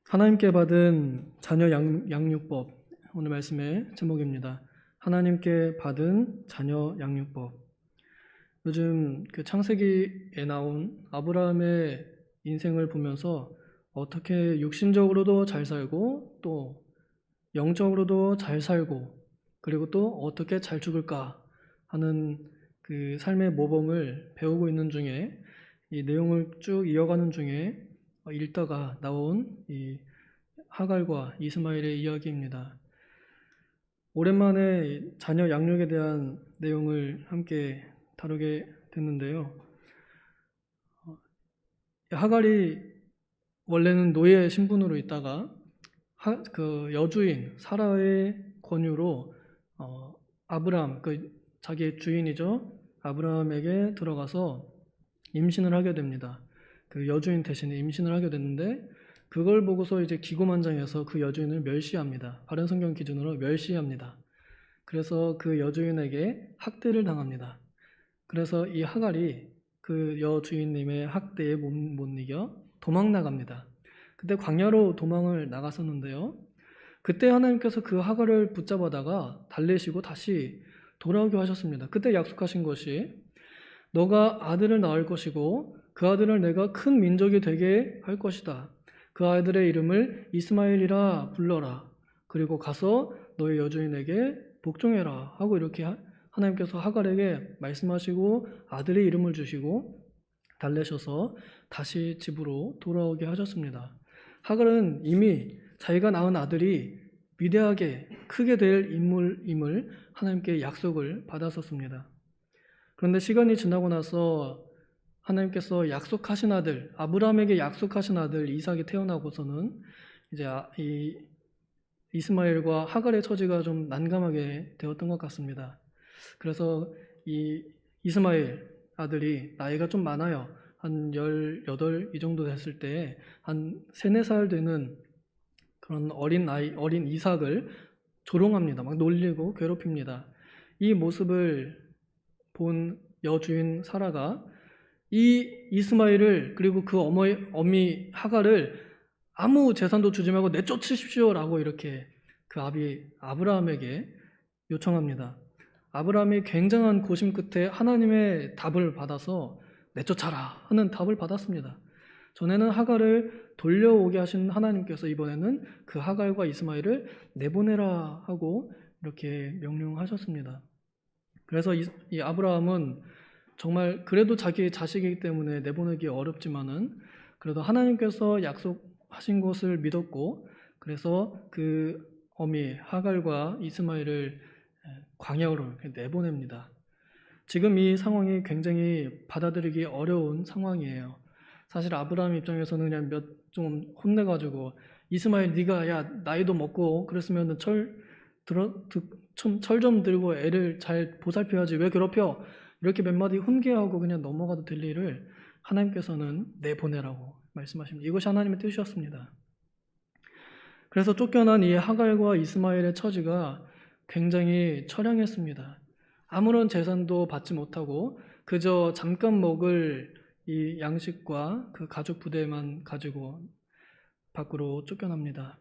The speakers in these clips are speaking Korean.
하나님께 받은 자녀 양육법, 오늘 말씀의 제목입니다. 하나님께 받은 자녀 양육법. 요즘 그 창세기에 나온 아브라함의 인생을 보면서 어떻게 육신적으로도 잘 살고 또 영적으로도 잘 살고 그리고 또 어떻게 잘 죽을까 하는 그 삶의 모범을 배우고 있는 중에 이 내용을 쭉 이어가는 중에 읽다가 나온 이 하갈과 이스마엘의 이야기입니다. 오랜만에 자녀 양육에 대한 내용을 함께 다루게 됐는데요. 하갈이 원래는 노예 신분으로 있다가 그 여주인 사라의 권유로 아브람, 자기의 주인이죠. 아브라함에게 들어가서 임신을 하게 됩니다. 그 여주인 대신에 임신을 하게 됐는데 그걸 보고서 이제 기고만장해서 그 여주인을 멸시합니다. 바른 성경 기준으로 멸시합니다. 그래서 그 여주인에게 학대를 당합니다. 그래서 이 하갈이 그 여주인님의 학대에 못 이겨 도망 나갑니다. 그때 광야로 도망을 나갔었는데요. 그때 하나님께서 그 하갈을 붙잡아다가 달래시고 다시 돌아오게 하셨습니다. 그때 약속하신 것이 너가 아들을 낳을 것이고 그 아들을 내가 큰 민족이 되게 할 것이다. 그 아들의 이름을 이스마엘이라 불러라. 그리고 가서 너의 여주인에게 복종해라 하고 이렇게 하나님께서 하갈에게 말씀하시고 아들의 이름을 주시고 달래셔서 다시 집으로 돌아오게 하셨습니다. 하갈은 이미 자기가 낳은 아들이 위대하게 크게 될 인물임을 하나님께 약속을 받았었습니다. 그런데 시간이 지나고 나서 하나님께서 약속하신 아들, 아브라함에게 약속하신 아들 이삭이 태어나고서는 이제 이 이스마엘과 하갈의 처지가 좀 난감하게 되었던 것 같습니다. 그래서 이 이스마엘 아들이 나이가 좀 많아요. 한 18 이 정도 됐을 때 한 3, 4살 되는 그런 어린 이삭을 조롱합니다. 막 놀리고 괴롭힙니다. 이 모습을 본 여주인 사라가 이 이스마엘을 그리고 그 어미 하갈을 아무 재산도 주지 말고 내쫓으십시오라고 이렇게 그 아브라함에게 요청합니다. 아브라함이 굉장한 고심 끝에 하나님의 답을 받아서 내쫓아라 하는 답을 받았습니다. 전에는 하갈을 돌려오게 하신 하나님께서 이번에는 그 하갈과 이스마엘을 내보내라 하고 이렇게 명령하셨습니다. 그래서 이 아브라함은 정말 그래도 자기의 자식이기 때문에 내보내기 어렵지만은 그래도 하나님께서 약속하신 것을 믿었고 그래서 그 어미 하갈과 이스마엘을 광야로 내보냅니다. 지금 이 상황이 굉장히 받아들이기 어려운 상황이에요. 사실 아브라함 입장에서는 그냥 좀 혼내가지고 이스마엘 네가 야 나이도 먹고 그랬으면 철 좀 들고 애를 잘 보살펴야지 왜 괴롭혀? 이렇게 몇 마디 훈계하고 그냥 넘어가도 될 일을 하나님께서는 내보내라고 말씀하십니다. 이것이 하나님의 뜻이었습니다. 그래서 쫓겨난 이 하갈과 이스마엘의 처지가 굉장히 처량했습니다. 아무런 재산도 받지 못하고 그저 잠깐 먹을 이 양식과 그 가족 부대만 가지고 밖으로 쫓겨납니다.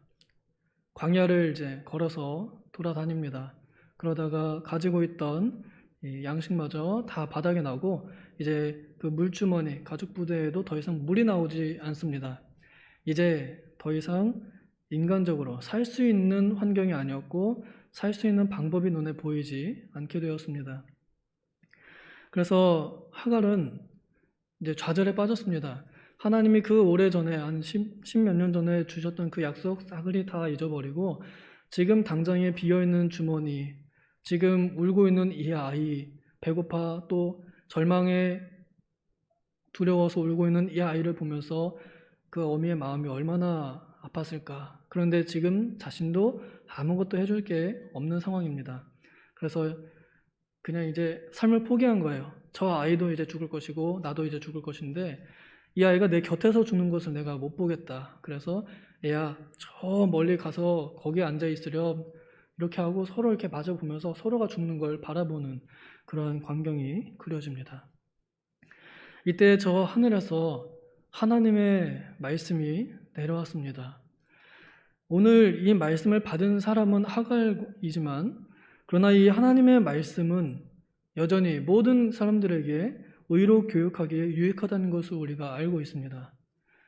광야를 이제 걸어서 돌아다닙니다. 그러다가 가지고 있던 이 양식마저 다 바닥에 나고 이제 그 물주머니 가죽 부대에도 더 이상 물이 나오지 않습니다. 이제 더 이상 인간적으로 살 수 있는 환경이 아니었고 살 수 있는 방법이 눈에 보이지 않게 되었습니다. 그래서 하갈은 이제 좌절에 빠졌습니다. 하나님이 그 오래전에 한 10몇 년 전에 주셨던 그 약속 싸그리 다 잊어버리고 지금 당장에 비어있는 주머니, 지금 울고 있는 이 아이, 배고파 또 절망에 두려워서 울고 있는 이 아이를 보면서 그 어미의 마음이 얼마나 아팠을까. 그런데 지금 자신도 아무것도 해줄 게 없는 상황입니다. 그래서 그냥 이제 삶을 포기한 거예요. 저 아이도 이제 죽을 것이고 나도 이제 죽을 것인데 이 아이가 내 곁에서 죽는 것을 내가 못 보겠다. 그래서 애야 저 멀리 가서 거기에 앉아 있으렴. 이렇게 하고 서로 이렇게 마주 보면서 서로가 죽는 걸 바라보는 그런 광경이 그려집니다. 이때 저 하늘에서 하나님의 말씀이 내려왔습니다. 오늘 이 말씀을 받은 사람은 하갈이지만 그러나 이 하나님의 말씀은 여전히 모든 사람들에게 의로 교육하기에 유익하다는 것을 우리가 알고 있습니다.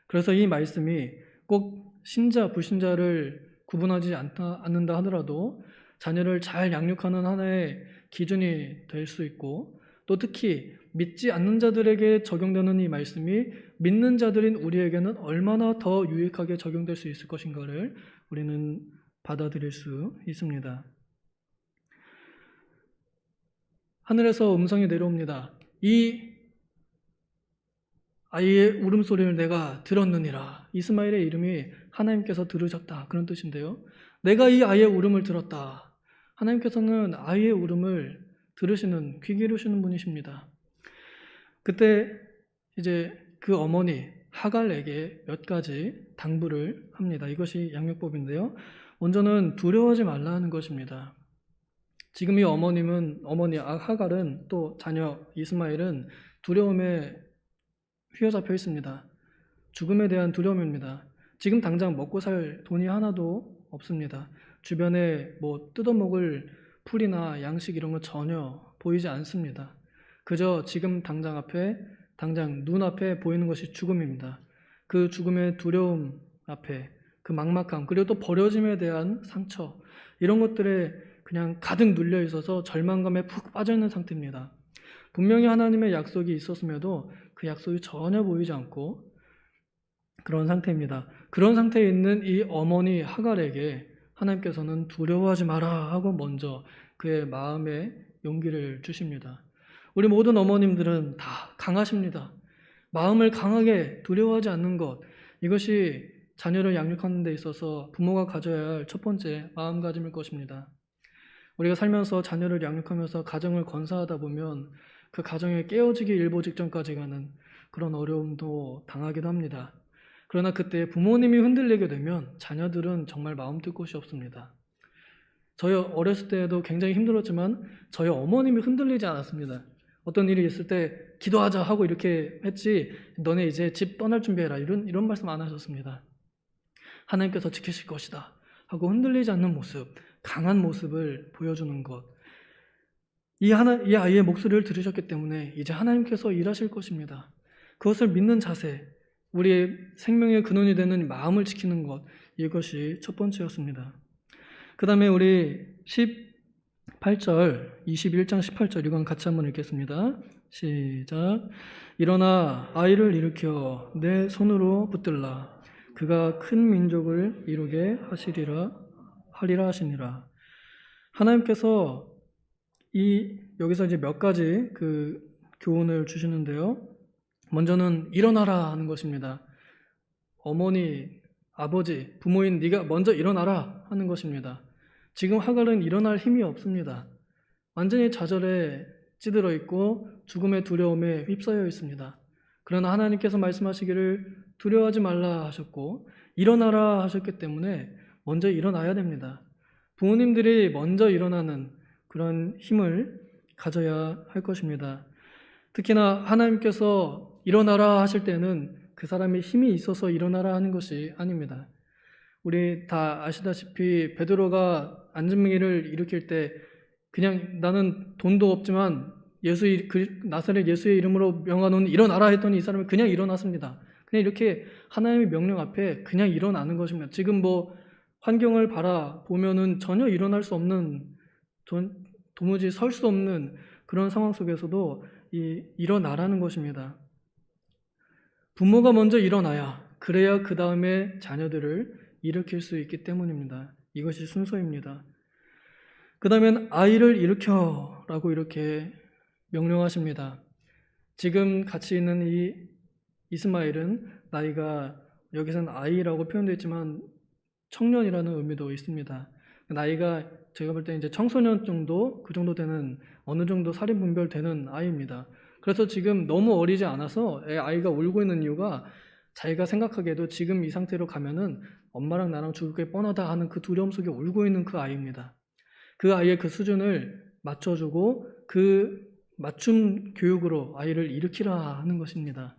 그래서 이 말씀이 꼭 신자, 불신자를 구분하지 않는다 하더라도 자녀를 잘 양육하는 하나의 기준이 될 수 있고, 또 특히 믿지 않는 자들에게 적용되는 이 말씀이 믿는 자들인 우리에게는 얼마나 더 유익하게 적용될 수 있을 것인가를 우리는 받아들일 수 있습니다. 하늘에서 음성이 내려옵니다. 이 아이의 울음소리를 내가 들었느니라. 이스마엘의 이름이 하나님께서 들으셨다, 그런 뜻인데요. 내가 이 아이의 울음을 들었다. 하나님께서는 아이의 울음을 들으시는, 귀 기르시는 분이십니다. 그때 이제 그 어머니 하갈에게 몇 가지 당부를 합니다. 이것이 양육법인데요. 먼저는 두려워하지 말라는 것입니다. 지금 이 어머니 하갈은, 또 자녀 이스마엘은 두려움에 휘어잡혀 있습니다. 죽음에 대한 두려움입니다. 지금 당장 먹고 살 돈이 하나도 없습니다. 주변에 뭐 뜯어먹을 풀이나 양식 이런 거 전혀 보이지 않습니다. 그저 지금 당장 눈앞에 보이는 것이 죽음입니다. 그 죽음의 두려움 앞에 그 막막함, 그리고 또 버려짐에 대한 상처, 이런 것들에 그냥 가득 눌려 있어서 절망감에 푹 빠져 있는 상태입니다. 분명히 하나님의 약속이 있었음에도 그 약속이 전혀 보이지 않고 그런 상태입니다. 그런 상태에 있는 이 어머니 하갈에게 하나님께서는 두려워하지 마라 하고 먼저 그의 마음에 용기를 주십니다. 우리 모든 어머님들은 다 강하십니다. 마음을 강하게 두려워하지 않는 것, 이것이 자녀를 양육하는 데 있어서 부모가 가져야 할 첫 번째 마음가짐일 것입니다. 우리가 살면서 자녀를 양육하면서 가정을 건사하다 보면 그 가정에 깨어지기 일보 직전까지 가는 그런 어려움도 당하기도 합니다. 그러나 그때 부모님이 흔들리게 되면 자녀들은 정말 마음 뜰 곳이 없습니다. 저희 어렸을 때에도 굉장히 힘들었지만 저희 어머님이 흔들리지 않았습니다. 어떤 일이 있을 때 기도하자 하고 이렇게 했지, 너네 이제 집 떠날 준비해라, 이런 말씀 안 하셨습니다. 하나님께서 지키실 것이다 하고 흔들리지 않는 모습, 강한 모습을 보여주는 것, 이 아이의 목소리를 들으셨기 때문에 이제 하나님께서 일하실 것입니다. 그것을 믿는 자세, 우리의 생명의 근원이 되는 마음을 지키는 것, 이것이 첫 번째였습니다. 그 다음에 우리 18절, 21장 18절 이건 같이 한번 읽겠습니다. 시작. 일어나 아이를 일으켜 내 손으로 붙들라. 그가 큰 민족을 이루게 하리라 하시니라. 하나님께서 여기서 이제 몇 가지 그 교훈을 주시는데요. 먼저는 일어나라 하는 것입니다. 어머니, 아버지, 부모인 네가 먼저 일어나라 하는 것입니다. 지금 하갈은 일어날 힘이 없습니다. 완전히 좌절에 찌들어 있고 죽음의 두려움에 휩싸여 있습니다. 그러나 하나님께서 말씀하시기를 두려워하지 말라 하셨고 일어나라 하셨기 때문에 먼저 일어나야 됩니다. 부모님들이 먼저 일어나는 그런 힘을 가져야 할 것입니다. 특히나 하나님께서 일어나라 하실 때는 그 사람이 힘이 있어서 일어나라 하는 것이 아닙니다. 우리 다 아시다시피 베드로가 안진뱅이를 일으킬 때 그냥 나는 돈도 없지만 나사렛 예수의 이름으로 명하노니 일어나라 했더니 이 사람이 그냥 일어났습니다. 그냥 이렇게 하나님의 명령 앞에 그냥 일어나는 것입니다. 지금 뭐 환경을 바라보면은 전혀 일어날 수 없는, 도무지 설 수 없는 그런 상황 속에서도 일어나라는 것입니다. 부모가 먼저 일어나야, 그래야 그 다음에 자녀들을 일으킬 수 있기 때문입니다. 이것이 순서입니다. 그 다음엔 아이를 일으켜라고 이렇게 명령하십니다. 지금 같이 있는 이 이스마엘은 나이가, 여기서는 아이라고 표현되어 있지만 청년이라는 의미도 있습니다. 나이가 제가 볼 때 이제 청소년 정도, 그 정도 되는, 어느 정도 살인 분별되는 아이입니다. 그래서 지금 너무 어리지 않아서 아이가 울고 있는 이유가 자기가 생각하기에도 지금 이 상태로 가면은 엄마랑 나랑 죽을 게 뻔하다 하는 그 두려움 속에 울고 있는 그 아이입니다. 그 아이의 그 수준을 맞춰주고 그 맞춤 교육으로 아이를 일으키라 하는 것입니다.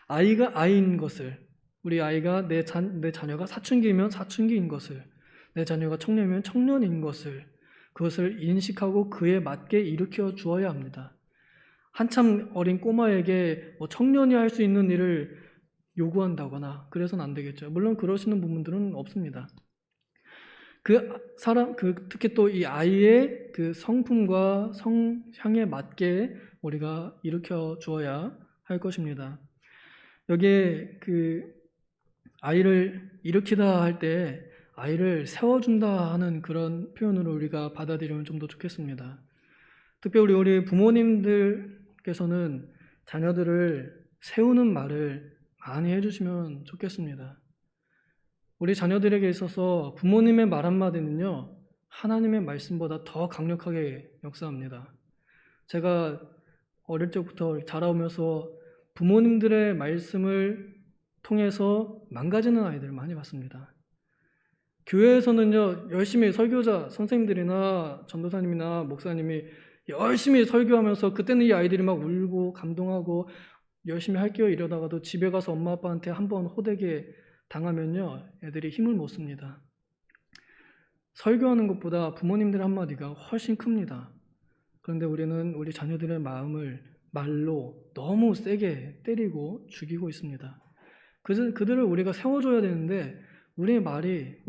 아이가 아이인 것을, 우리 아이가 내 자녀가 사춘기이면 사춘기인 것을, 내 자녀가 청년이면 청년인 것을, 그것을 인식하고 그에 맞게 일으켜 주어야 합니다. 한참 어린 꼬마에게 청년이 할 수 있는 일을 요구한다거나 그래서는 안 되겠죠. 물론 그러시는 부분들은 없습니다. 특히 또 이 아이의 그 성품과 성향에 맞게 우리가 일으켜 주어야 할 것입니다. 여기에 그 아이를 일으키다 할 때 아이를 세워준다 하는 그런 표현으로 우리가 받아들이면 좀 더 좋겠습니다. 특별히 우리 부모님들께서는 자녀들을 세우는 말을 많이 해주시면 좋겠습니다. 우리 자녀들에게 있어서 부모님의 말 한마디는요, 하나님의 말씀보다 더 강력하게 역사합니다. 제가 어릴 적부터 자라오면서 부모님들의 말씀을 통해서 망가지는 아이들을 많이 봤습니다. 교회에서는요, 열심히 설교자, 선생님들이나 전도사님이나 목사님이 열심히 설교하면서 그때는 이 아이들이 막 울고 감동하고 열심히 할게요 이러다가도 집에 가서 엄마 아빠한테 한번 호되게 당하면요, 애들이 힘을 못 씁니다. 설교하는 것보다 부모님들 한마디가 훨씬 큽니다. 그런데 우리는 우리 자녀들의 마음을 말로 너무 세게 때리고 죽이고 있습니다. 그들을 우리가 세워줘야 되는데 우리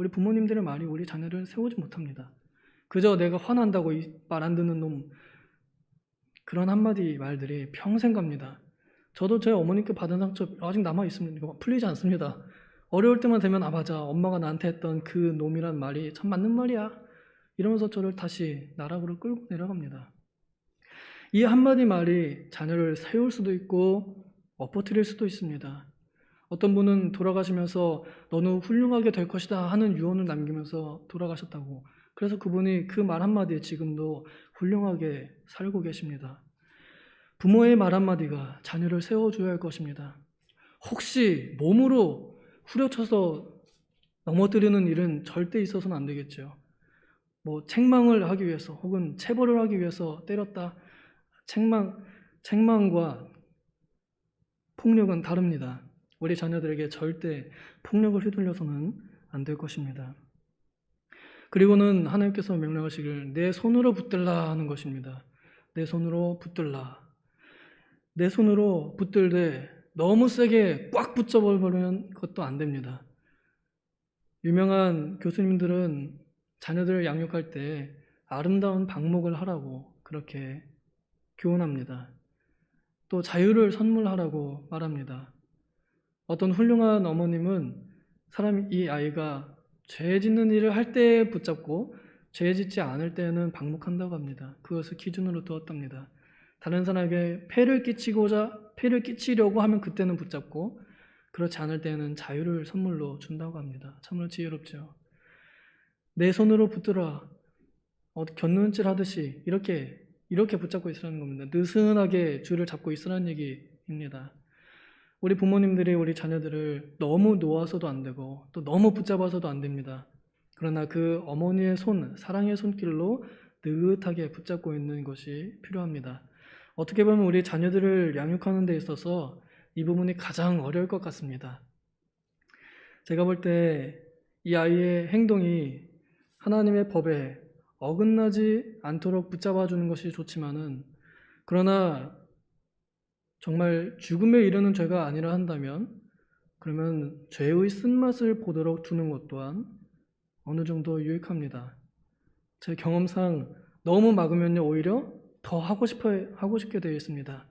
부모님들의 말이 우리 자녀를 세우지 못합니다. 그저 내가 화난다고 말 안 듣는 놈, 그런 한마디 말들이 평생 갑니다. 저도 제 어머니께 받은 상처 아직 남아있습니다. 이거 풀리지 않습니다. 어려울 때만 되면 맞아, 엄마가 나한테 했던 그 놈이란 말이 참 맞는 말이야 이러면서 저를 다시 나락으로 끌고 내려갑니다. 이 한마디 말이 자녀를 세울 수도 있고 엎어뜨릴 수도 있습니다. 어떤 분은 돌아가시면서 너는 훌륭하게 될 것이다 하는 유언을 남기면서 돌아가셨다고. 그래서 그분이 그 말 한마디에 지금도 훌륭하게 살고 계십니다. 부모의 말 한마디가 자녀를 세워줘야 할 것입니다. 혹시 몸으로 후려쳐서 넘어뜨리는 일은 절대 있어서는 안 되겠죠. 책망을 하기 위해서 혹은 체벌을 하기 위해서 때렸다. 책망과 폭력은 다릅니다. 우리 자녀들에게 절대 폭력을 휘둘려서는 안 될 것입니다. 그리고는 하나님께서 명령하시길 내 손으로 붙들라 하는 것입니다. 내 손으로 붙들라. 내 손으로 붙들되 너무 세게 꽉 붙잡아버리면 그것도 안 됩니다. 유명한 교수님들은 자녀들을 양육할 때 아름다운 방목을 하라고 그렇게 교훈합니다. 또 자유를 선물하라고 말합니다. 어떤 훌륭한 어머님은 이 아이가 죄 짓는 일을 할 때 붙잡고 죄 짓지 않을 때는 방목한다고 합니다. 그것을 기준으로 두었답니다. 다른 사람에게 폐를 끼치려고 하면 그때는 붙잡고 그렇지 않을 때는 자유를 선물로 준다고 합니다. 참으로 지혜롭죠. 내 손으로 붙들어 곁눈질 하듯이 이렇게 붙잡고 있으라는 겁니다. 느슨하게 줄을 잡고 있으라는 얘기입니다. 우리 부모님들이 우리 자녀들을 너무 놓아서도 안 되고 또 너무 붙잡아서도 안 됩니다. 그러나 그 어머니의 사랑의 손길로 느긋하게 붙잡고 있는 것이 필요합니다. 어떻게 보면 우리 자녀들을 양육하는 데 있어서 이 부분이 가장 어려울 것 같습니다. 제가 볼 때 이 아이의 행동이 하나님의 법에 어긋나지 않도록 붙잡아주는 것이 좋지만은 그러나 정말 죽음에 이르는 죄가 아니라 한다면 그러면 죄의 쓴맛을 보도록 두는 것 또한 어느 정도 유익합니다. 제 경험상 너무 막으면요 오히려 더 하고 싶게 되어 있습니다.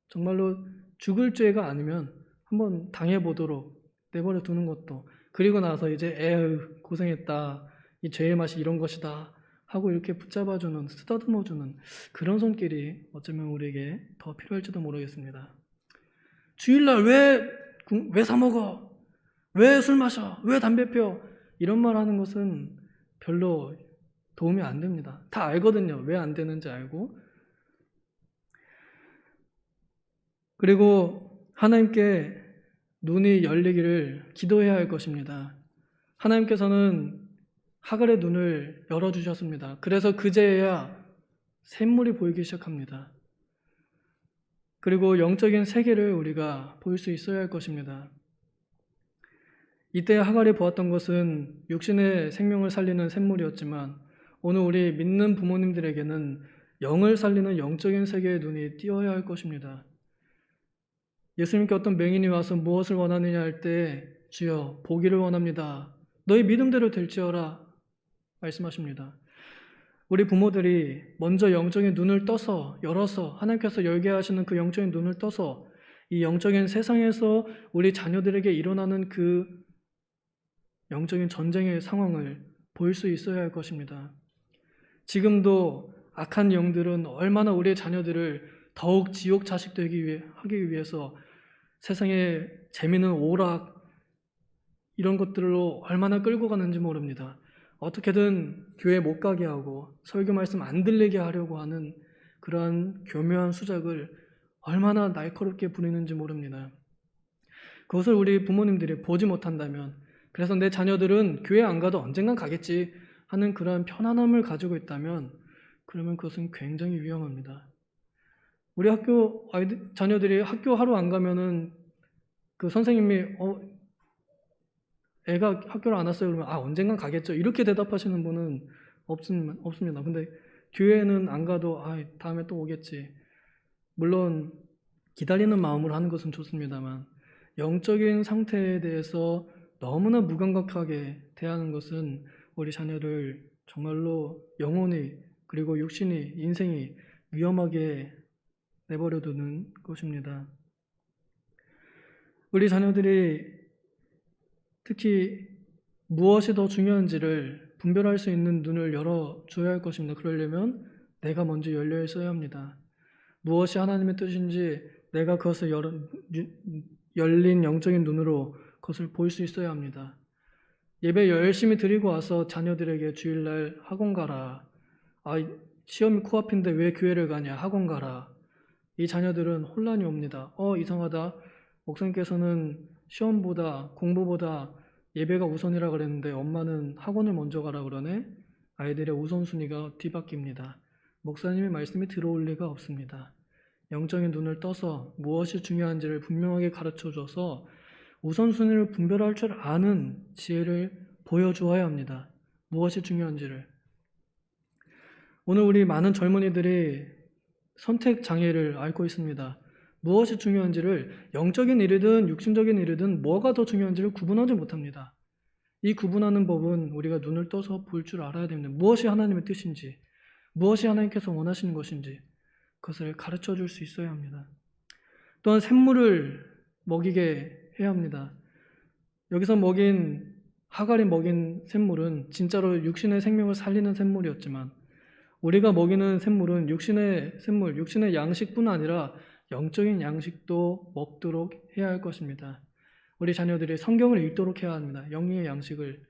정말로 죽을 죄가 아니면 한번 당해보도록 내버려 두는 것도, 그리고 나서 이제 에휴 고생했다, 이 죄의 맛이 이런 것이다 하고 이렇게 붙잡아주는, 쓰다듬어주는 그런 손길이 어쩌면 우리에게 더 필요할지도 모르겠습니다. 주일날 왜 사 먹어? 왜 술 마셔? 왜 담배 펴? 이런 말 하는 것은 별로 도움이 안 됩니다. 다 알거든요. 왜 안 되는지 알고. 그리고 하나님께 눈이 열리기를 기도해야 할 것입니다. 하나님께서는 하갈의 눈을 열어주셨습니다. 그래서 그제야 샘물이 보이기 시작합니다. 그리고 영적인 세계를 우리가 볼 수 있어야 할 것입니다. 이때 하갈이 보았던 것은 육신의 생명을 살리는 샘물이었지만 오늘 우리 믿는 부모님들에게는 영을 살리는 영적인 세계의 눈이 띄어야 할 것입니다. 예수님께 어떤 맹인이 와서 무엇을 원하느냐 할 때 주여 보기를 원합니다. 너희 믿음대로 될지어라 말씀하십니다. 우리 부모들이 먼저 영적인 눈을 열어서 하나님께서 열게 하시는 그 영적인 눈을 떠서 이 영적인 세상에서 우리 자녀들에게 일어나는 그 영적인 전쟁의 상황을 볼 수 있어야 할 것입니다. 지금도 악한 영들은 얼마나 우리의 자녀들을 더욱 지옥 자식 하기 위해서 세상에 재미있는 오락 이런 것들로 얼마나 끌고 가는지 모릅니다. 어떻게든 교회 못 가게 하고 설교 말씀 안 들리게 하려고 하는 그러한 교묘한 수작을 얼마나 날카롭게 부리는지 모릅니다. 그것을 우리 부모님들이 보지 못한다면, 그래서 내 자녀들은 교회 안 가도 언젠간 가겠지 하는 그러한 편안함을 가지고 있다면 그러면 그것은 굉장히 위험합니다. 우리 자녀들이 학교 하루 안 가면은 그 선생님이 애가 학교를 안 왔어요 그러면 언젠간 가겠죠 이렇게 대답하시는 분은 없습니다. 근데 교회는 안 가도 다음에 또 오겠지. 물론 기다리는 마음으로 하는 것은 좋습니다만 영적인 상태에 대해서 너무나 무감각하게 대하는 것은 우리 자녀를 정말로 영혼이 그리고 육신이 인생이 위험하게 내버려 두는 것입니다. 우리 자녀들이 특히 무엇이 더 중요한지를 분별할 수 있는 눈을 열어줘야 할 것입니다. 그러려면 내가 먼저 열려 있어야 합니다. 무엇이 하나님의 뜻인지 내가 그것을 열린 영적인 눈으로 그것을 볼 수 있어야 합니다. 예배 열심히 드리고 와서 자녀들에게 주일날 학원 가라. 시험이 코앞인데 왜 교회를 가냐? 학원 가라. 이 자녀들은 혼란이 옵니다. 이상하다. 목사님께서는 시험보다 공부보다 예배가 우선이라 그랬는데 엄마는 학원을 먼저 가라 그러네. 아이들의 우선순위가 뒤바뀝니다. 목사님의 말씀이 들어올 리가 없습니다. 영적인 눈을 떠서 무엇이 중요한지를 분명하게 가르쳐줘서 우선순위를 분별할 줄 아는 지혜를 보여주어야 합니다. 무엇이 중요한지를. 오늘 우리 많은 젊은이들이 선택 장애를 앓고 있습니다. 무엇이 중요한지를 영적인 일이든 육신적인 일이든 뭐가 더 중요한지를 구분하지 못합니다. 이 구분하는 법은 우리가 눈을 떠서 볼 줄 알아야 됩니다. 무엇이 하나님의 뜻인지, 무엇이 하나님께서 원하시는 것인지 그것을 가르쳐 줄 수 있어야 합니다. 또한 샘물을 먹이게 해야 합니다. 여기서 하갈이 먹인 샘물은 진짜로 육신의 생명을 살리는 샘물이었지만 우리가 먹이는 샘물은 육신의 샘물, 육신의 양식뿐 아니라 영적인 양식도 먹도록 해야 할 것입니다. 우리 자녀들이 성경을 읽도록 해야 합니다. 영의 양식을.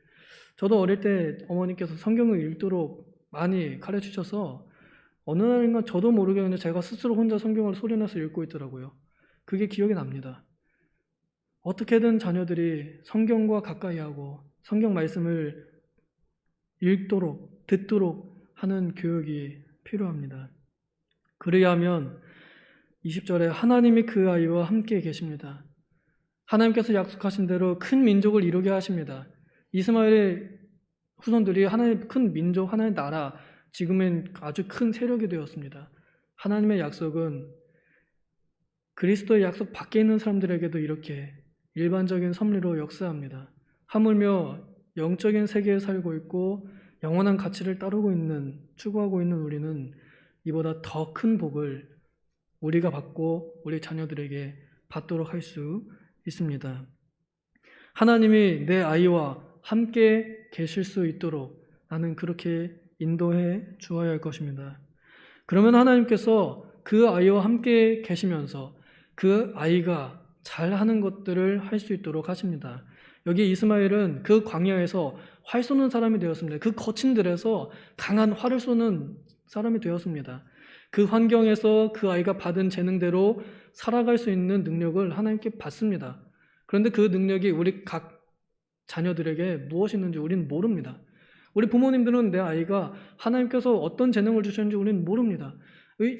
저도 어릴 때 어머니께서 성경을 읽도록 많이 가르치셔서 어느 날인가 저도 모르게 그냥 제가 스스로 혼자 성경을 소리내서 읽고 있더라고요. 그게 기억이 납니다. 어떻게든 자녀들이 성경과 가까이 하고 성경 말씀을 읽도록 듣도록 하는 교육이 필요합니다. 그래야 하면 20절에 하나님이 그 아이와 함께 계십니다. 하나님께서 약속하신 대로 큰 민족을 이루게 하십니다. 이스마엘의 후손들이 하나님의 큰 민족, 하나님의 나라, 지금은 아주 큰 세력이 되었습니다. 하나님의 약속은 그리스도의 약속 밖에 있는 사람들에게도 이렇게 일반적인 섭리로 역사합니다. 하물며 영적인 세계에 살고 있고 영원한 가치를 추구하고 있는 우리는 이보다 더 큰 복을 우리가 받고 우리 자녀들에게 받도록 할 수 있습니다. 하나님이 내 아이와 함께 계실 수 있도록 나는 그렇게 인도해 주어야 할 것입니다. 그러면 하나님께서 그 아이와 함께 계시면서 그 아이가 잘하는 것들을 할 수 있도록 하십니다. 여기 이스마엘은 그 광야에서 활 쏘는 사람이 되었습니다. 그 거친 들에서 강한 활을 쏘는 사람이 되었습니다. 그 환경에서 그 아이가 받은 재능대로 살아갈 수 있는 능력을 하나님께 받습니다. 그런데 그 능력이 우리 각 자녀들에게 무엇이 있는지 우리는 모릅니다. 우리 부모님들은 내 아이가 하나님께서 어떤 재능을 주셨는지 우리는 모릅니다.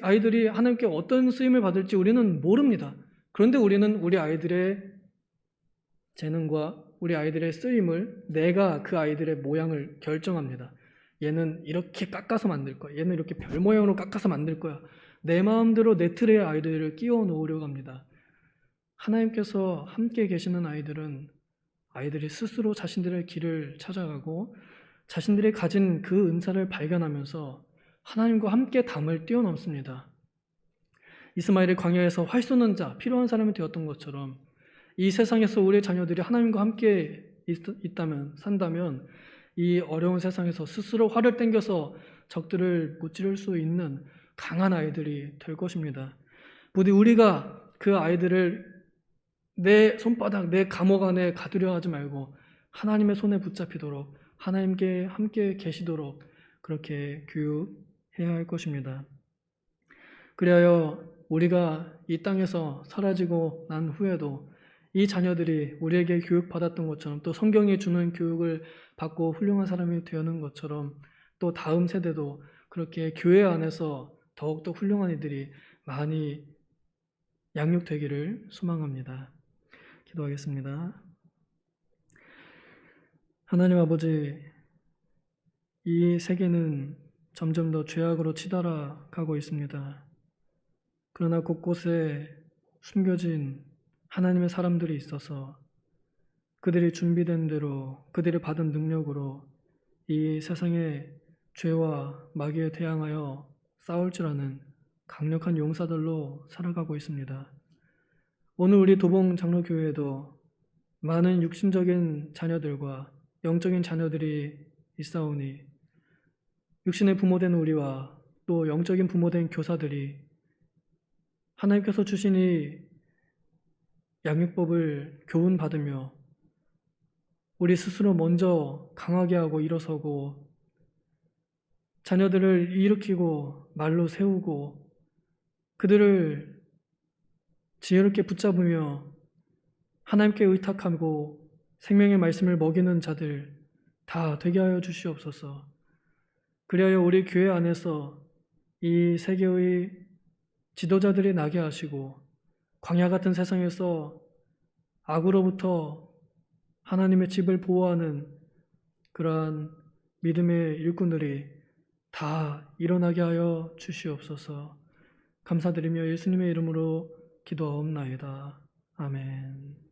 아이들이 하나님께 어떤 쓰임을 받을지 우리는 모릅니다. 그런데 우리는 우리 아이들의 재능과 우리 아이들의 쓰임을 내가 그 아이들의 모양을 결정합니다. 얘는 이렇게 깎아서 만들 거야. 얘는 이렇게 별 모양으로 깎아서 만들 거야. 내 마음대로 내 틀에 아이들을 끼워 놓으려고 합니다. 하나님께서 함께 계시는 아이들이 스스로 자신들의 길을 찾아가고 자신들이 가진 그 은사를 발견하면서 하나님과 함께 담을 뛰어넘습니다. 이스마엘이 광야에서 활 쏘는 자, 필요한 사람이 되었던 것처럼 이 세상에서 우리의 자녀들이 하나님과 함께 산다면 이 어려운 세상에서 스스로 활을 땡겨서 적들을 무찌를 수 있는 강한 아이들이 될 것입니다. 부디 우리가 그 아이들을 내 손바닥, 내 감옥 안에 가두려 하지 말고 하나님의 손에 붙잡히도록 하나님께 함께 계시도록 그렇게 교육해야 할 것입니다. 그리하여 우리가 이 땅에서 사라지고 난 후에도 이 자녀들이 우리에게 교육받았던 것처럼 또 성경이 주는 교육을 받고 훌륭한 사람이 되는 것처럼 또 다음 세대도 그렇게 교회 안에서 더욱더 훌륭한 이들이 많이 양육되기를 소망합니다. 기도하겠습니다. 하나님 아버지, 이 세계는 점점 더 죄악으로 치달아 가고 있습니다. 그러나 곳곳에 숨겨진 하나님의 사람들이 있어서 그들이 준비된 대로 그들이 받은 능력으로 이 세상의 죄와 마귀에 대항하여 싸울 줄 아는 강력한 용사들로 살아가고 있습니다. 오늘 우리 도봉 장로교회에도 많은 육신적인 자녀들과 영적인 자녀들이 있사오니 육신의 부모된 우리와 또 영적인 부모된 교사들이 하나님께서 주신 이 양육법을 교훈받으며 우리 스스로 먼저 강하게 하고 일어서고 자녀들을 일으키고 말로 세우고 그들을 지혜롭게 붙잡으며 하나님께 의탁하고 생명의 말씀을 먹이는 자들 다 되게 하여 주시옵소서. 그리하여 우리 교회 안에서 이 세계의 지도자들이 나게 하시고 광야 같은 세상에서 악으로부터 하나님의 집을 보호하는 그러한 믿음의 일꾼들이 다 일어나게 하여 주시옵소서. 감사드리며 예수님의 이름으로 기도하옵나이다. 아멘.